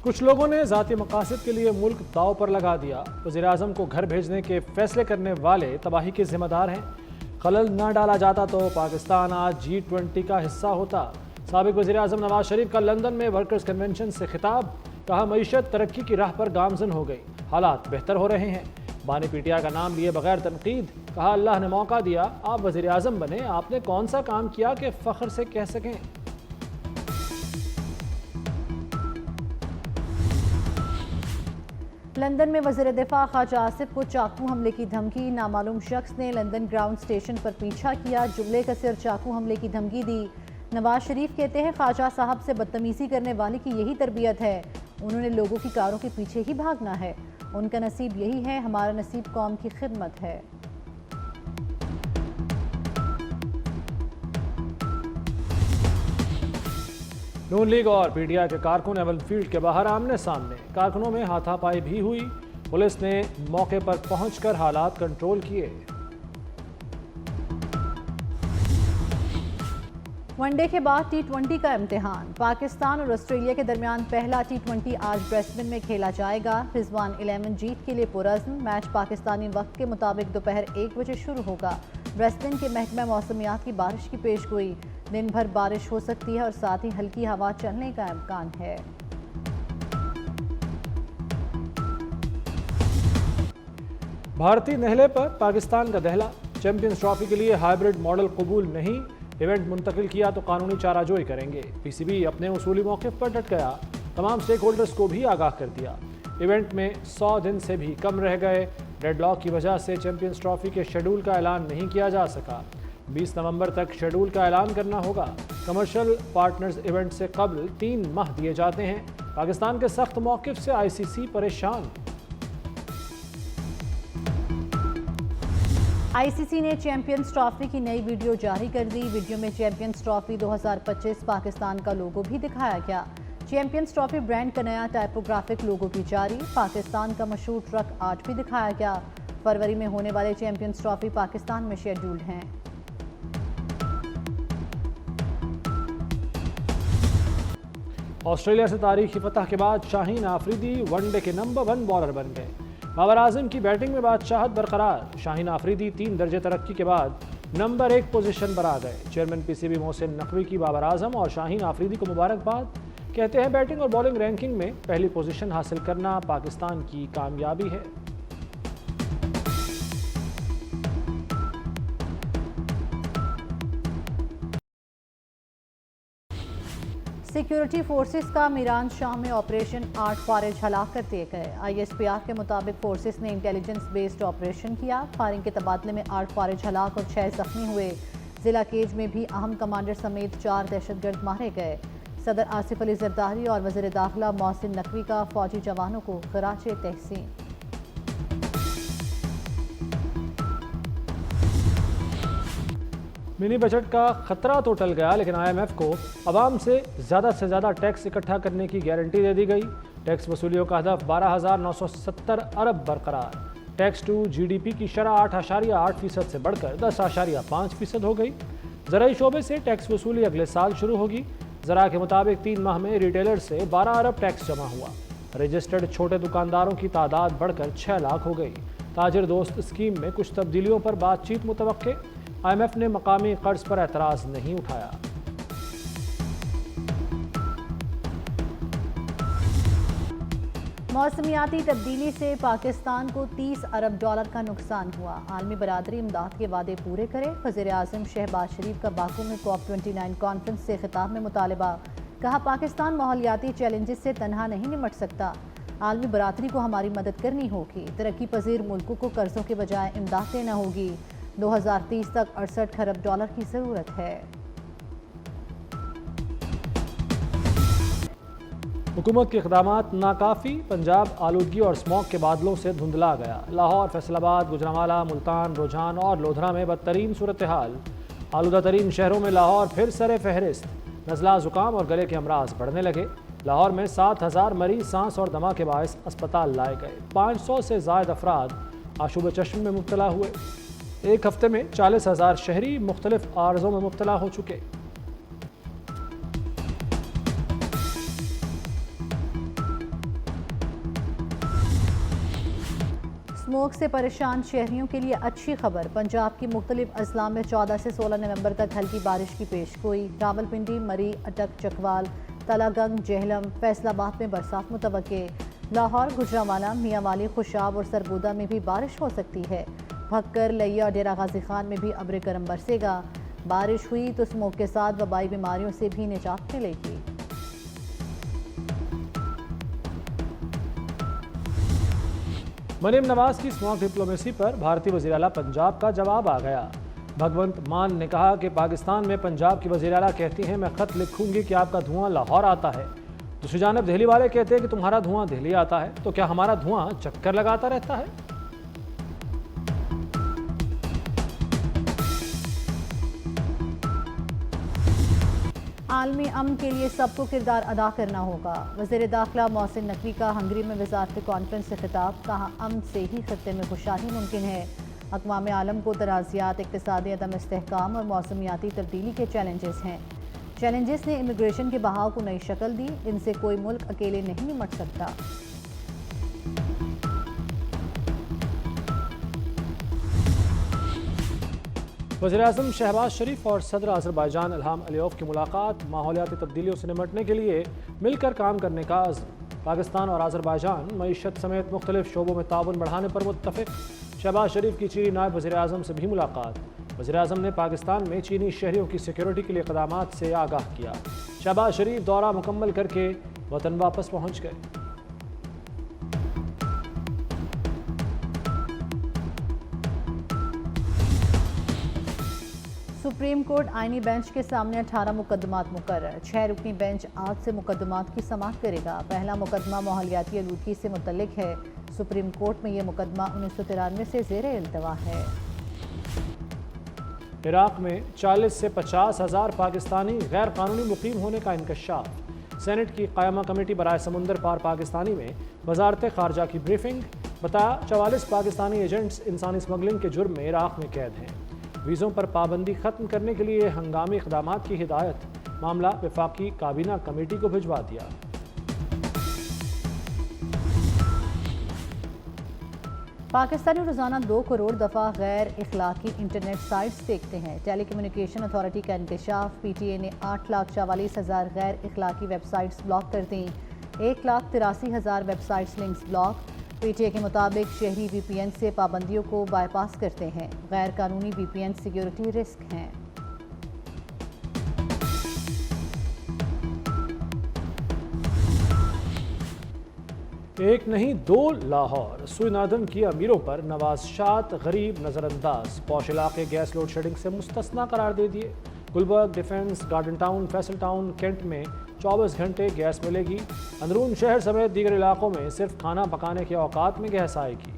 کچھ لوگوں نے ذاتی مقاصد کے لیے ملک داؤ پر لگا دیا۔ وزیراعظم کو گھر بھیجنے کے فیصلے کرنے والے تباہی کے ذمہ دار ہیں۔ خلل نہ ڈالا جاتا تو پاکستان آج G20 کا حصہ ہوتا۔ سابق وزیراعظم نواز شریف کا لندن میں ورکرز کنونشن سے خطاب، کہا معیشت ترقی کی راہ پر گامزن ہو گئی، حالات بہتر ہو رہے ہیں۔ بانی پی ٹی آئی کا نام لیے بغیر تنقید، کہا اللہ نے موقع دیا، آپ وزیراعظم بنے، آپ نے کون سا کام کیا کہ فخر سے کہہ سکیں۔ لندن میں وزیر دفاع خواجہ آصف کو چاقو حملے کی دھمکی، نامعلوم شخص نے لندن گراؤنڈ اسٹیشن پر پیچھا کیا، جملے کثیر چاقو حملے کی دھمکی دی۔ نواز شریف کہتے ہیں خواجہ صاحب سے بدتمیزی کرنے والے کی یہی تربیت ہے، انہوں نے لوگوں کی کاروں کے پیچھے ہی بھاگنا ہے، ان کا نصیب یہی ہے، ہمارا نصیب قوم کی خدمت ہے۔ نون لیگ اور پی ٹی آئی کے کارکن ایون فیلڈ کے باہر آمنے سامنے، کارکنوں میں ہاتھا پائی بھی ہوئی، پولیس نے موقع پر پہنچ کر حالات کنٹرول کیے۔ ون ڈے کے بعد T20 کا امتحان، پاکستان اور آسٹریلیا کے درمیان پہلا T20 آج برسبن میں کھیلا جائے گا۔ رضوان 11 جیت کے لیے پرعزم، میچ پاکستانی وقت کے مطابق دوپہر 1 بجے شروع ہوگا۔ برسبن کے محکمہ موسمیات کی بارش کی پیش گوئی، دن بھر بارش ہو سکتی ہے اور ساتھ ہی ہلکی ہوا چلنے کا امکان ہے۔ بھارتی نہلے پر پاکستان کا دہلا، چیمپئنز ٹرافی کے لیے ہائیبرڈ ماڈل قبول نہیں، ایونٹ منتقل کیا تو قانونی چارہ جوئی کریں گے۔ پی سی بی اپنے اصولی موقف پر ڈٹ گیا، تمام سٹیک ہولڈرز کو بھی آگاہ کر دیا۔ ایونٹ میں 100 دن سے بھی کم رہ گئے، ڈیڈ لاک کی وجہ سے چیمپئنز ٹرافی کے شیڈول کا اعلان نہیں کیا جا سکا۔ 20 نومبر تک شیڈول کا اعلان کرنا ہوگا۔ کمرشل پارٹنرز ایونٹ سے قبل 3 ماہ دیے جاتے ہیں۔ پاکستان کے سخت موقف سے آئی سی سی پریشان۔ آئی سی سی نے چیمپئنز ٹرافی کی نئی ویڈیو جاری کر دی، ویڈیو میں چیمپئنز ٹرافی 2025 پاکستان کا لوگو بھی دکھایا گیا۔ چیمپئنز ٹرافی برانڈ کا نیا ٹائپوگرافک لوگو بھی جاری، پاکستان کا مشہور ٹرک آج بھی دکھایا گیا۔ فروری میں ہونے والے چیمپئنز ٹرافی پاکستان میں شیڈولڈ ہیں۔ آسٹریلیا سے تاریخی فتح کے بعد شاہین آفریدی ون ڈے کے نمبر 1 بالر بن گئے۔ بابر اعظم کی بیٹنگ میں بادشاہت برقرار، شاہین آفریدی 3 درجے ترقی کے بعد نمبر 1 پوزیشن پر آ گئے۔ Chairman P C B Mohsin Naqvi کی بابر اعظم اور شاہین آفریدی کو مبارکباد، کہتے ہیں بیٹنگ اور بالنگ رینکنگ میں پہلی پوزیشن حاصل کرنا پاکستان کی کامیابی ہے۔ سیکیورٹی فورسز کا میران شاہ میں آپریشن 8 فارج ہلاک کر دیے گئے۔ آئی ایس پی آر کے مطابق فورسز نے انٹیلیجنس بیسڈ آپریشن کیا، فائرنگ کے تبادلے میں 8 فارج ہلاک اور 6 زخمی ہوئے۔ ضلع کیج میں بھی اہم کمانڈر سمیت 4 دہشت گرد مارے گئے۔ صدر آصف علی زرداری اور وزیر داخلہ محسن نقوی کا فوجی جوانوں کو خراج تحسین۔ منی بجٹ کا خطرہ تو ٹل گیا، لیکن آئی ایم ایف کو عوام سے زیادہ ٹیکس اکٹھا کرنے کی گارنٹی دے دی گئی۔ ٹیکس وصولیوں کا ہدف 12,970 ارب برقرار۔ Tax to G D P کی شرح 8.8% سے بڑھ کر 10.5% ہو گئی۔ زرعی شعبے سے ٹیکس وصولی اگلے سال شروع ہوگی۔ ذرائع کے مطابق 3 ماہ میں ریٹیلر سے 12 ارب ٹیکس جمع ہوا۔ رجسٹرڈ چھوٹے دکانداروں کی تعداد بڑھ کر 6 لاکھ ہو گئی۔ تاجر دوست اسکیم میں کچھ تبدیلیوں پر بات چیت متوقع، آئی ایم ایف نے مقامی قرض پر اعتراض نہیں اٹھایا۔ موسمیاتی تبدیلی سے پاکستان کو 30 ارب ڈالر کا نقصان ہوا، عالمی برادری امداد کے وعدے پورے کرے۔ وزیر اعظم شہباز شریف کا باکو میں COP29 کانفرنس سے خطاب میں مطالبہ، کہا پاکستان ماحولیاتی چیلنجز سے تنہا نہیں نمٹ سکتا، عالمی برادری کو ہماری مدد کرنی ہوگی۔ ترقی پذیر ملکوں کو قرضوں کے بجائے امداد دینا ہوگی۔ 2030 تک 68 ارب ڈالر کی ضرورت ہے۔ حکومت کے اقدامات ناکافی، پنجاب آلودگی اور اسموگ کے بادلوں سے دھندلا گیا۔ لاہور، فیصل آباد، گوجرانوالہ، ملتان، روجان اور لودھرا میں بدترین صورتحال۔ آلودہ ترین شہروں میں لاہور پھر سر فہرست، نزلہ، زکام اور گلے کے امراض بڑھنے لگے۔ لاہور میں 7,000 مریض سانس اور دمہ کے باعث اسپتال لائے گئے۔ 500 سے زائد افراد آشوب چشم میں مبتلا ہوئے۔ ایک ہفتے میں 40,000 شہری مختلف عارضوں میں مبتلا ہو چکے۔ اسموک سے پریشان شہریوں کے لیے اچھی خبر، پنجاب کی مختلف اضلاع میں 14 سے 16 نومبر تک ہلکی بارش کی پیش گوئی۔ راولپنڈی، مری، اٹک، چکوال، تلا گنگ، جہلم، فیصل آباد میں برسات متوقع۔ لاہور، گجرانوالہ، میاں والی، خوشاب اور سرگودا میں بھی بارش ہو سکتی ہے۔ بھکر، لیا اور ڈیرہ غازی خان میں بھی ابر گرم برسے گا۔ بارش ہوئی تو اسموک کے ساتھ وبائی بیماریوں سے بھی نجات ملے گی۔ مریم نواز کی اسموک ڈپلومیسی پر بھارتی وزیر اعلیٰ پنجاب کا جواب آ گیا۔ بھگونت مان نے کہا کہ پاکستان میں پنجاب کی وزیر اعلیٰ کہتی ہیں میں خط لکھوں گی کہ آپ کا دھواں لاہور آتا ہے، دوسری جانب دہلی والے کہتے ہیں کہ تمہارا دھواں دہلی آتا ہے، تو کیا ہمارا دھواں چکر لگاتا رہتا ہے؟ عالمی امن کے لیے سب کو کردار ادا کرنا ہوگا۔ وزیر داخلہ محسن نقوی کا ہنگری میں وزارت کانفرنس سے خطاب، کہا امن سے ہی خطے میں خوشحالی ممکن ہے۔ اقوام عالم کو تنازعات، اقتصادی عدم استحکام اور موسمیاتی تبدیلی کے چیلنجز ہیں۔ چیلنجز نے امیگریشن کے بہاؤ کو نئی شکل دی، ان سے کوئی ملک اکیلے نہیں نمٹ سکتا۔ وزیراعظم شہباز شریف اور صدر آذربائیجان الہام علیوف کی ملاقات، ماحولیاتی تبدیلیوں سے نمٹنے کے لیے مل کر کام کرنے کا عزم۔ پاکستان اور آذربائیجان معیشت سمیت مختلف شعبوں میں تعاون بڑھانے پر متفق۔ شہباز شریف کی چینی نائب وزیر اعظم سے بھی ملاقات۔ وزیر اعظم نے پاکستان میں چینی شہریوں کی سیکیورٹی کے لیے اقدامات سے آگاہ کیا۔ شہباز شریف دورہ مکمل کر کے وطن واپس پہنچ گئے۔ سپریم کورٹ آئینی بینچ کے سامنے 18 مقدمات مقرر۔ 6 رکنی بینچ آج سے مقدمات کی سماعت کرے گا۔ پہلا مقدمہ ماحولیاتی آلودگی سے متعلق ہے۔ سپریم کورٹ میں یہ مقدمہ 1993 سے زیر التوا ہے۔ عراق میں 40 سے 50 ہزار پاکستانی غیر قانونی مقیم ہونے کا انکشاف۔ سینٹ کی قائمہ کمیٹی برائے سمندر پار پاکستانی میں وزارت خارجہ کی بریفنگ، بتایا 44 پاکستانی ایجنٹس انسانی اسمگلنگ کے جرم میں عراق میں قید ہیں۔ ویزوں پر پابندی ختم کرنے کے لیے ہنگامی اقدامات کی ہدایت، معاملہ وفاقی کابینہ کمیٹی کو بھجوا دیا۔ پاکستانی روزانہ 2 کروڑ دفعہ غیر اخلاقی انٹرنیٹ سائٹس دیکھتے ہیں۔ ٹیلی کمیونیکیشن اتھارٹی کا انکشاف، پی ٹی اے نے 8,44,000 غیر اخلاقی ویب سائٹس بلاک کر دیں۔ 1,83,000 web sites links block. P T A کے مطابق شہری وی پی این سے پابندیوں کو بائی پاس کرتے ہیں۔ غیر قانونی وی پی این سیکیورٹی رسک ہیں۔ ایک نہیں 2 لاہور، سوئی ناردن کی امیروں پر نوازشات غریب نظر انداز، پوش علاقے گیس لوڈ شیڈنگ سے مستثنیٰ قرار دے دیے۔ Gulberg, defence, garden town, Faisal town, cantt میں 24 گھنٹے گیس ملے گی۔ اندرون شہر سمیت دیگر علاقوں میں صرف کھانا پکانے کے اوقات میں گیس آئے گی۔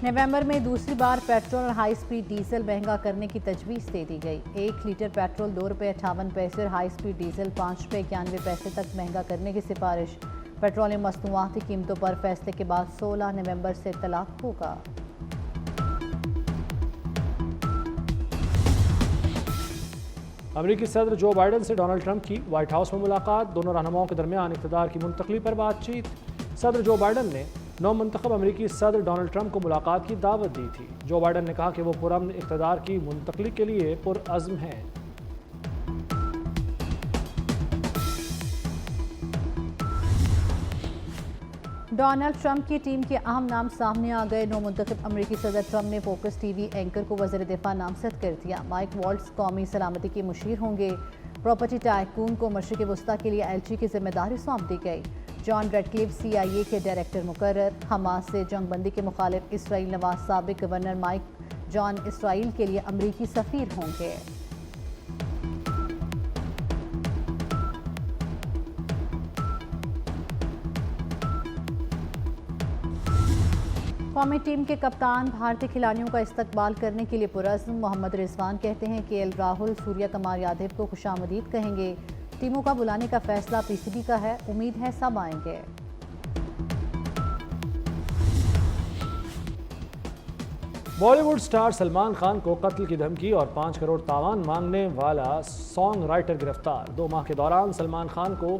نومبر میں دوسری بار پیٹرول اور ہائی سپیڈ ڈیزل مہنگا کرنے کی تجویز دے دی گئی۔ 1 لیٹر پیٹرول ₹2.58 اور ہائی سپیڈ ڈیزل ₹5.91 تک مہنگا کرنے کی سفارش۔ پیٹرولیم مصنوعات کی قیمتوں پر فیصلے کے بعد 16 نومبر سے اطلاق ہوگا۔ امریکی صدر جو بائیڈن سے ڈونلڈ ٹرمپ کی وائٹ ہاؤس میں ملاقات، دونوں رہنماؤں کے درمیان اقتدار کی منتقلی پر بات چیت۔ صدر جو بائیڈن نے نو منتخب امریکی صدر ڈونلڈ ٹرمپ کو ملاقات کی دعوت دی تھی۔ جو بائیڈن نے کہا کہ وہ پرامن اقتدار کی منتقلی کے لیے پرعزم ہیں۔ ڈونلڈ ٹرمپ کی ٹیم کے اہم نام سامنے آ گئے۔ نو منتخب امریکی صدر ٹرمپ نے فوکس ٹی وی اینکر کو وزیر دفاع نامزد کر دیا۔ مائک والٹز قومی سلامتی کے مشیر ہوں گے۔ پراپرٹی ٹائکون کو مشرق وسطیٰ کے لیے ایل چی کی ذمہ داری سونپ دی گئی۔ جان ریڈکلیف سی آئی اے کے ڈائریکٹر مقرر۔ حماس سے جنگ بندی کے مخالف اسرائیل نواز سابق گورنر مائک جان اسرائیل کے لیے امریکی سفیر ہوں گے۔ قومی ٹیم کے کپتان بھارتی کھلاڑیوں کا استقبال کرنے کے لیے پرعزم۔ محمد رضوان کہتے ہیں کہ ایل راہل سوریہ کمار یادو کو خوش آمدید کہیں گے۔ ٹیموں کا بلانے کا فیصلہ پی سی بی کا ہے، امید ہے سب آئیں گے۔ بالی ووڈ سٹار سلمان خان کو قتل کی دھمکی اور 5 کروڑ تاوان مانگنے والا سانگ رائٹر گرفتار۔ 2 ماہ کے دوران سلمان خان کو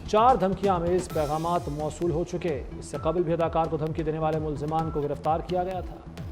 4 دھمکیاں آمیز پیغامات موصول ہو چکے۔ اس سے قبل بھی اداکار کو دھمکی دینے والے ملزمان کو گرفتار کیا گیا تھا۔